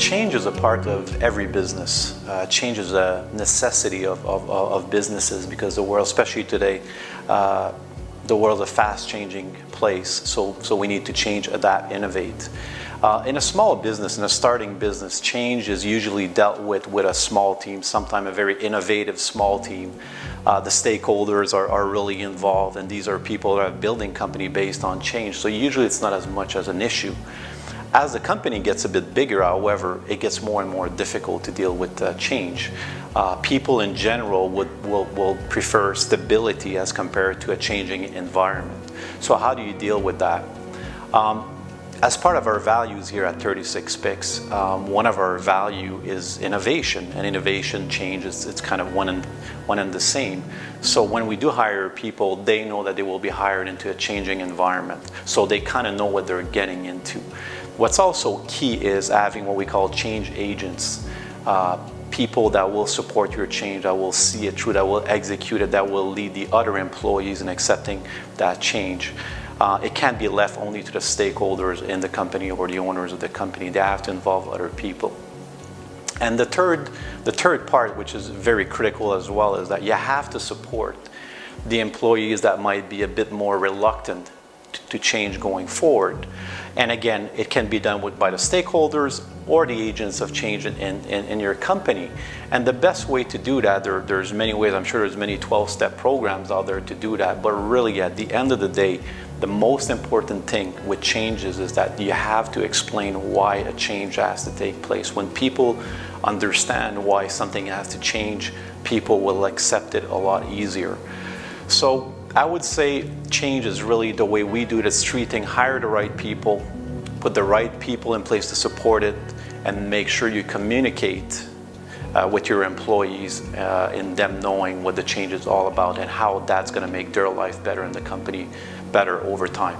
Change is a part of every business. Change is a necessity of businesses because the world, especially today, the world is a fast-changing place. So we need to change, adapt, innovate. In a small business, in a starting business, change is usually dealt with a small team, sometimes a very innovative small team. The stakeholders are really involved, and these are people that are building company based on change. So usually it's not as much as an issue. As the company gets a bit bigger, however, it gets more and more difficult to deal with change. People in general will prefer stability as compared to a changing environment. So how do you deal with that? As part of our values here at 36 Picks, one of our value is innovation, and innovation changes. It's kind of one and the same. So when we do hire people, they know that they will be hired into a changing environment. So they kind of know what they're getting into. What's also key is having what we call change agents. People that will support your change, that will see it through, that will execute it, that will lead the other employees in accepting that change. It can't be left only to the stakeholders in the company or the owners of the company. They have to involve other people. And the third part, which is very critical as well, is that you have to support the employees that might be a bit more reluctant to change going forward. And again, it can be done by the stakeholders or the agents of change in your company. And the best way to do that, there's many ways. I'm sure there's many 12-step programs out there to do that. But really, at the end of the day, the most important thing with changes is that you have to explain why a change has to take place. When people understand why something has to change, people will accept it a lot easier. So I would say change is really the way we do it. It's treating, hire the right people, put the right people in place to support it, and make sure you communicate with your employees in them knowing what the change is all about and how that's going to make their life better and the company better over time.